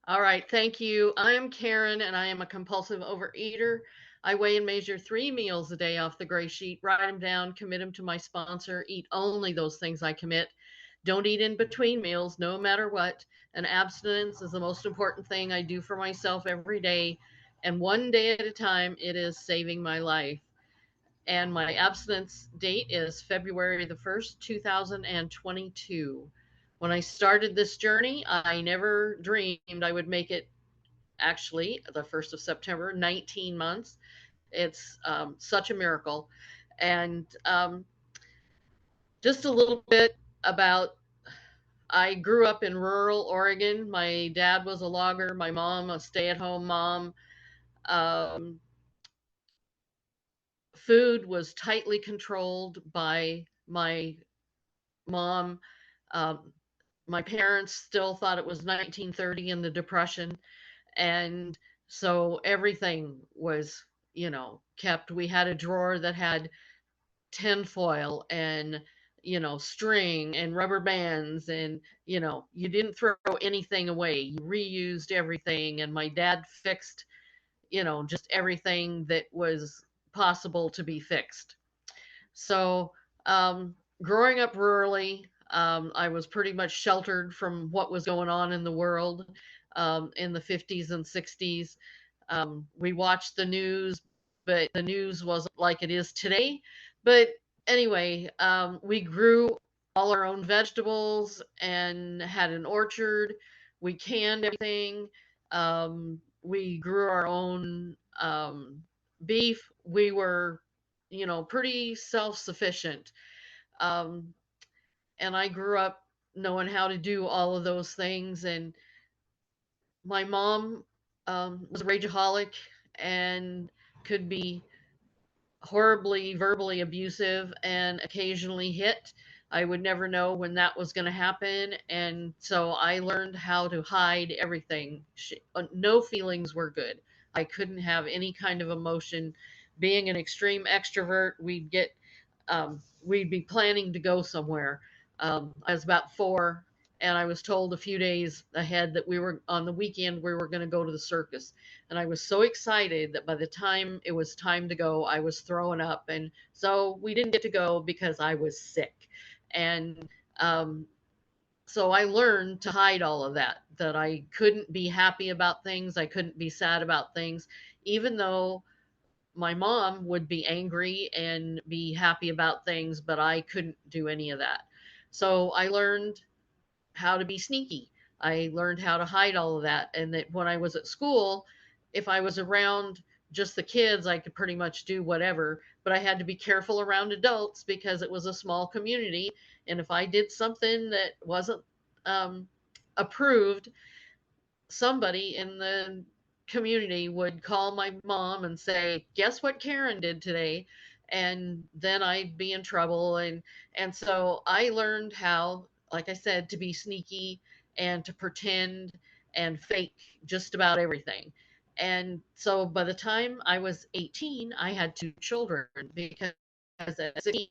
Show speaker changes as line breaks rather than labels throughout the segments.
All right, thank you. I am Karen and I am a compulsive overeater. I weigh and measure 3 meals a day off the gray sheet, write them down, commit them to my sponsor, eat only those things I commit. Don't eat in between meals, no matter what. And abstinence is the most important thing I do for myself every day. And one day at a time, it is saving my life. And my abstinence date is February the 1st, 2022. When I started this journey, I never dreamed I would make it actually the 1st of September, 19 months. It's such a miracle. And just a little bit about I grew up in rural Oregon. My dad was a logger, my mom, a stay at home mom. Um, Food was tightly controlled by my mom. Um, my parents still thought it was 1930 in the Depression. And so everything was, kept. We had a drawer that had tinfoil and, string and rubber bands. And, you didn't throw anything away. You reused everything. And my dad fixed, just everything that was possible to be fixed. So, growing up rurally, I was pretty much sheltered from what was going on in the world in the 50s and 60s. We watched the news, but the news wasn't like it is today. But anyway, we grew all our own vegetables and had an orchard. We canned everything. We grew our own beef. We were, pretty self sufficient. Um, and I grew up knowing how to do all of those things. And my mom was a rageaholic and could be horribly verbally abusive and occasionally hit. I would never know when that was going to happen. And so I learned how to hide everything. No feelings were good. I couldn't have any kind of emotion. Being an extreme extrovert, we'd be planning to go somewhere. I was about 4, and I was told a few days ahead that we were on the weekend we were going to go to the circus. And I was so excited that by the time it was time to go, I was throwing up. And so we didn't get to go because I was sick. And um, so I learned to hide all of that, that I couldn't be happy about things, I couldn't be sad about things, even though my mom would be angry and be happy about things, but I couldn't do any of that. So I learned how to be sneaky. I learned how to hide all of that. And that when I was at school, if I was around just the kids, I could pretty much do whatever. But I had to be careful around adults because it was a small community. And if I did something that wasn't um, approved, somebody in the community would call my mom and say, "Guess what Karen did today?" And then I'd be in trouble. And so I learned how, like I said, to be sneaky and to pretend and fake just about everything. And so by the time I was 18, I had 2 children because at 16,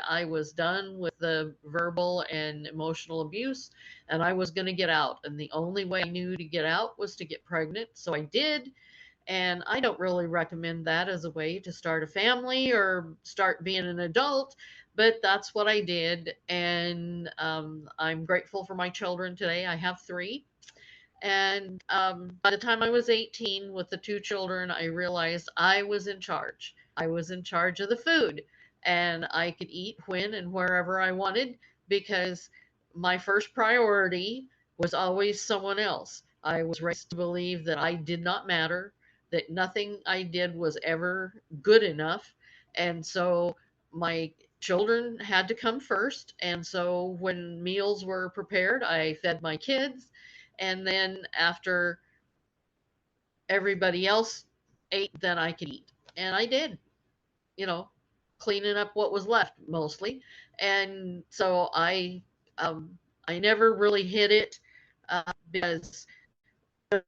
I was done with the verbal and emotional abuse and I was going to get out. And the only way I knew to get out was to get pregnant. So I did. And I don't really recommend that as a way to start a family or start being an adult, but that's what I did. And I'm grateful for my children today. I have 3. And by the time I was 18 with the 2 children, I realized I was in charge. I was in charge of the food, and I could eat when and wherever I wanted because my first priority was always someone else. I was raised to believe that I did not matter, that nothing I did was ever good enough. And so my children had to come first. And so when meals were prepared, I fed my kids, and then after everybody else ate, then I could eat. And I did, you know, cleaning up what was left mostly. And so I never really hid it because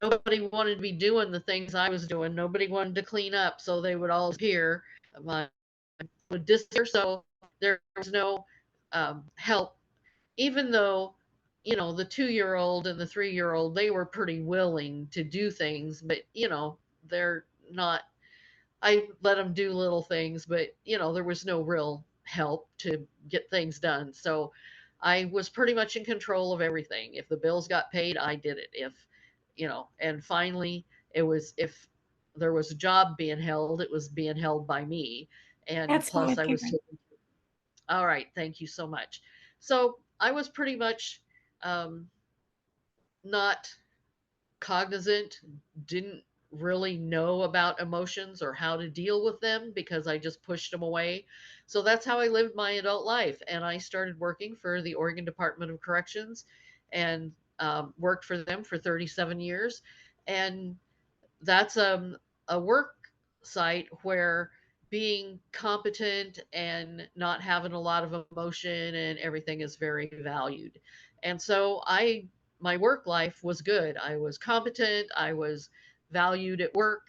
nobody wanted to be doing the things I was doing. Nobody wanted to clean up, so they would all appear. My would disappear, so there was no help, even though the 2-year old and the 3-year old, they were pretty willing to do things, but, they're not. I let them do little things, but there was no real help to get things done. So I was pretty much in control of everything. If the bills got paid, I did it. And finally, it was if there was a job being held, it was being held by me. And
That's so
plus, I was
apparent.
taking. All right, thank you so much. So I was pretty much um, not cognizant, didn't really know about emotions or how to deal with them because I just pushed them away. So that's how I lived my adult life. And I started working for the Oregon Department of Corrections and worked for them for 37 years. And that's a work site where being competent and not having a lot of emotion and everything is very valued. And so my work life was good. I was competent, I was valued at work,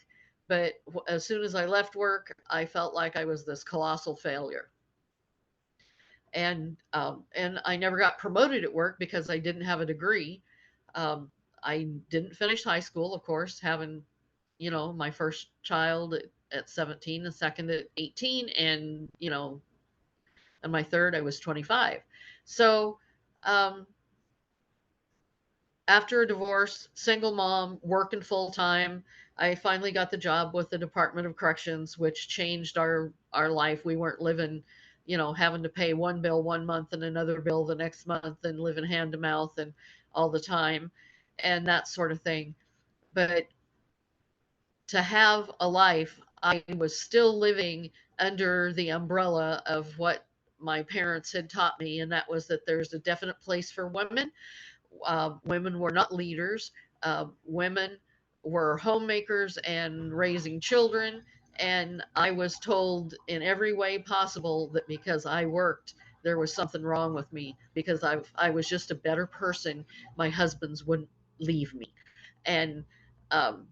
but as soon as I left work, I felt like I was this colossal failure. And I never got promoted at work because I didn't have a degree. Um, I didn't finish high school, of course, having my first child at 17, the second at 18, and my third, I was 25. So, um, after a divorce, single mom, working full time, I finally got the job with the Department of Corrections, which changed our life. We weren't living, having to pay one bill one month and another bill the next month and living hand to mouth and all the time and that sort of thing. But to have a life, I was still living under the umbrella of what my parents had taught me, and that was that there's a definite place for women. Women were not leaders. Women were homemakers and raising children. And I was told in every way possible that because I worked, there was something wrong with me because I was just a better person. My husbands wouldn't leave me. And um,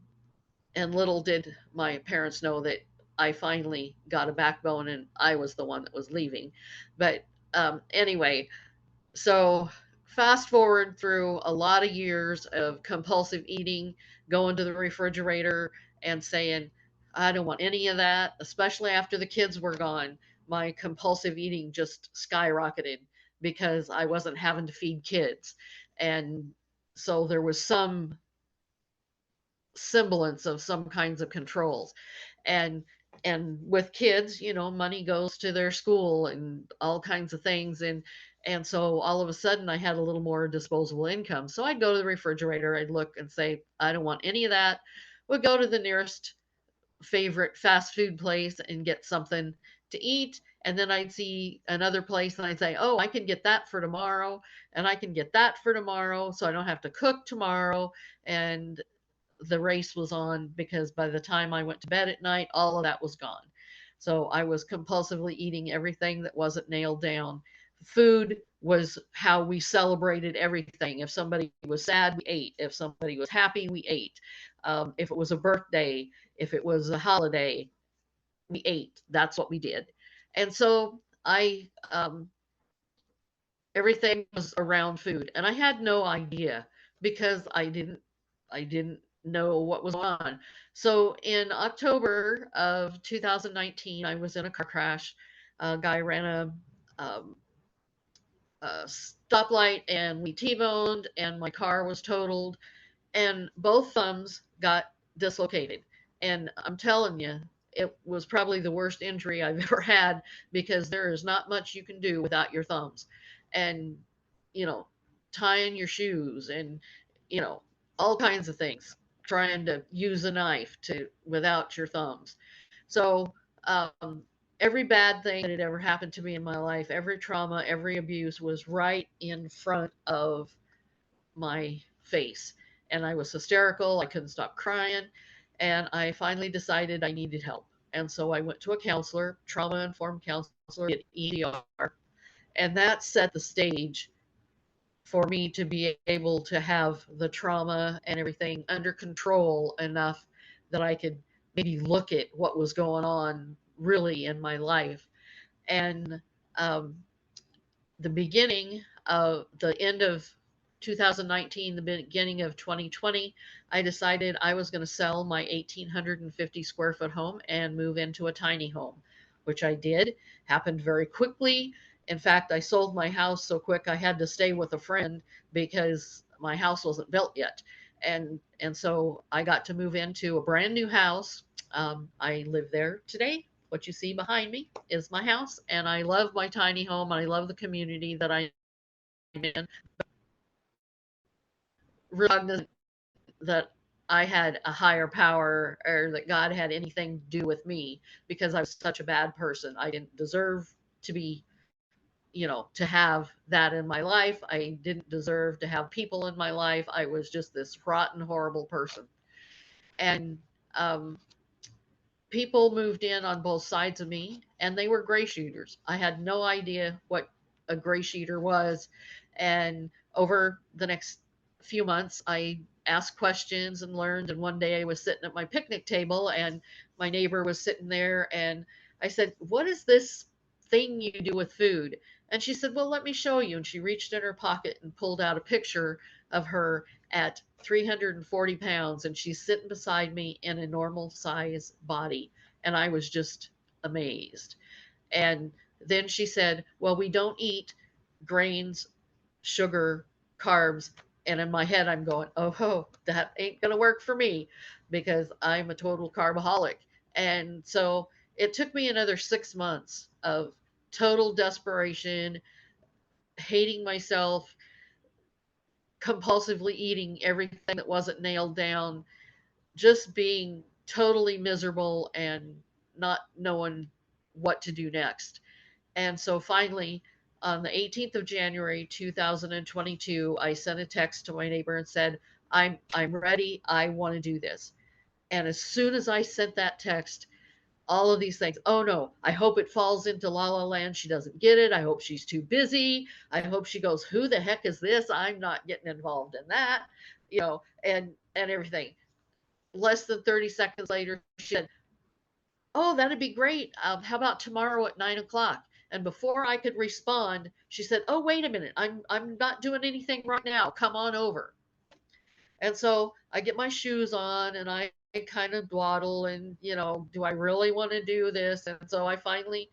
and little did my parents know that I finally got a backbone and I was the one that was leaving. But anyway, so fast forward through a lot of years of compulsive eating, going to the refrigerator and saying, I don't want any of that, especially after the kids were gone. My compulsive eating just skyrocketed because I wasn't having to feed kids. And so there was some semblance of some kinds of controls. And with kids, money goes to their school and all kinds of things. And so all of a sudden I had a little more disposable income. So I'd go to the refrigerator, I'd look and say, I don't want any of that. Would go to the nearest favorite fast food place and get something to eat. And then I'd see another place and I'd say, oh, I can get that for tomorrow. And I can get that for tomorrow. So I don't have to cook tomorrow. And the race was on because by the time I went to bed at night, all of that was gone. So I was compulsively eating everything that wasn't nailed down. Food was how we celebrated everything. If somebody was sad, we ate. If somebody was happy, we ate. If it was a birthday, if it was a holiday, we ate. That's what we did. And so everything was around food, and I had no idea because I didn't know what was going on. So in October of 2019, I was in a car crash. A guy ran um, a stoplight and we T-boned, and my car was totaled and both thumbs got dislocated. And I'm telling you, it was probably the worst injury I've ever had because there is not much you can do without your thumbs. And, you know, tying your shoes and, you know, all kinds of things, trying to use a knife to without your thumbs. So, every bad thing that had ever happened to me in my life, every trauma, every abuse was right in front of my face. And I was hysterical. I couldn't stop crying. And I finally decided I needed help. And so I went to a counselor, trauma informed counselor at EDR. And that set the stage for me to be able to have the trauma and everything under control enough that I could maybe look at what was going on really in my life. And um, the beginning of the end of 2019, the beginning of 2020, I decided I was going to sell my 1,850 square foot home and move into a tiny home, which I did. Happened very quickly. In fact, I sold my house so quick I had to stay with a friend because my house wasn't built yet. And so I got to move into a brand new house. I live there today. What you see behind me is my house, and I love my tiny home. I love the community that I'm in. Really that I had a higher power or that God had anything to do with me because I was such a bad person. I didn't deserve to be, to have that in my life. I didn't deserve to have people in my life. I was just this rotten, horrible person. And um, people moved in on both sides of me, and they were gray shooters. I had no idea what a gray sheeter was. And over the next few months, I asked questions and learned. And one day I was sitting at my picnic table, and my neighbor was sitting there. And I said, "What is this thing you do with food?" And she said, "Well, let me show you." And she reached in her pocket and pulled out a picture of her at 340 pounds, and she's sitting beside me in a normal size body. And I was just amazed. And then she said, "Well, we don't eat grains, sugar, carbs." And in my head, I'm going, "Oh, that ain't going to work for me because I'm a total carbaholic." And so it took me another 6 months of total desperation, hating myself, compulsively eating everything that wasn't nailed down, just being totally miserable and not knowing what to do next. And so finally, on the 18th of January 2022, I sent a text to my neighbor and said, I'm ready. I want to do this. And as soon as I sent that text, all of these things. Oh no, I hope it falls into La La Land. She doesn't get it. I hope she's too busy. I hope she goes, "Who the heck is this? I'm not getting involved in that." And everything. Less than 30 seconds later, she said, "Oh, that'd be great. How about tomorrow at 9 o'clock?" And before I could respond, she said, "Oh, wait a minute. I'm not doing anything right now. Come on over." And so I get my shoes on and I kind of dawdle and, do I really want to do this? And so I finally,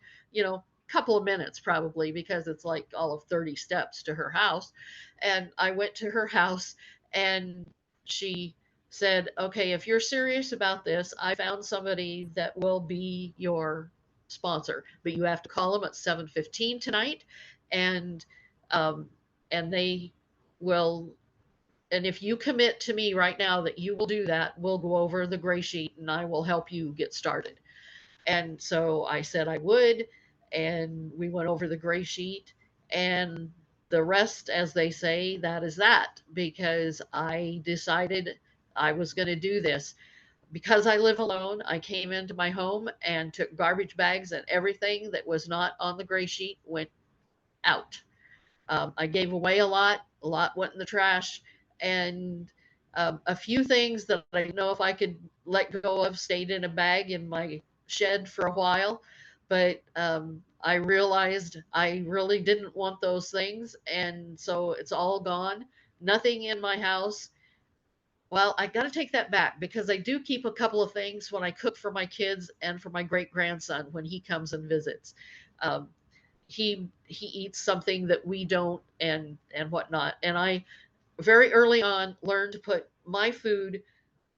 couple of minutes probably because it's like all of 30 steps to her house. And I went to her house and she said, "Okay, if you're serious about this, I found somebody that will be your sponsor, but you have to call them at 7:15 tonight and um and they will and if you commit to me right now that you will do that, we'll go over the gray sheet and I will help you get started." And so I said I would, and we went over the gray sheet, and the rest, as they say, that is that, because I decided I was going to do this. Because I live alone, I came into my home and took garbage bags, and everything that was not on the gray sheet went out. I gave away a lot went in the trash, and a few things that I didn't know if I could let go of stayed in a bag in my shed for a while. But I realized I really didn't want those things, and so it's all gone. Nothing in my house. Well, I got to take that back because I do keep a couple of things when I cook for my kids and for my great grandson when he comes and visits. Um, he eats something that we don't and whatnot. And I very early on learned to put my food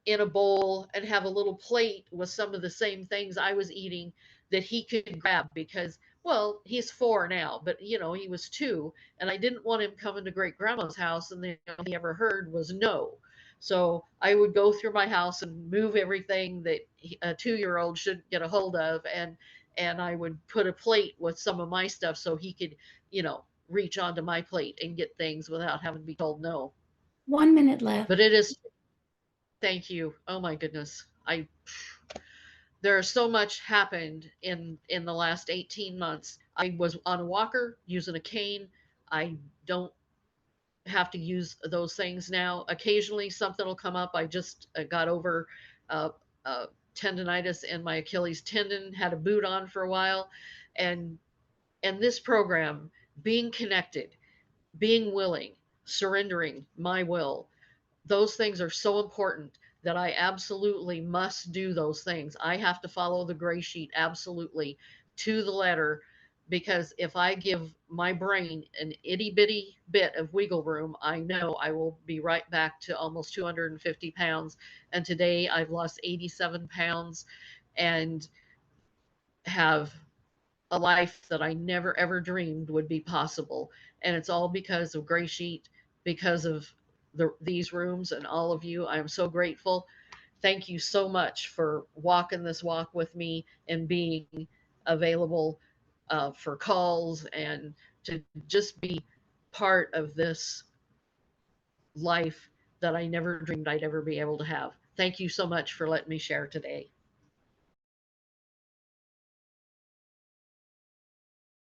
in a bowl and have a little plate with some of the same things I was eating that he could grab because, well, he's 4 now, but he was 2, and I didn't want him coming to great grandma's house and the only thing he ever heard was no. So I would go through my house and move everything that a 2-year-old should get a hold of, and I would put a plate with some of my stuff so he could, reach onto my plate and get things without having to be told no.
1 minute left.
But it is. Thank you. Oh my goodness. There's so much happened in the last 18 months. I was on a walker using a cane. I don't have to use those things now. Occasionally something will come up. I just got over uh, uh, tendonitis in my Achilles tendon, had a boot on for a while, and this program, being connected, being willing, surrendering my will. Those things are so important that I absolutely must do those things. I have to follow the gray sheet absolutely to the letter, because if I give my brain an itty bitty bit of wiggle room, I know I will be right back to almost 250 pounds. And today I've lost 87 pounds and have a life that I never ever dreamed would be possible. And it's all because of Gray Sheet, because of these rooms and all of you. I'm so grateful. Thank you so much for walking this walk with me and being available for calls and to just be part of this life that I never dreamed I'd ever be able to have. Thank you so much for letting me share today.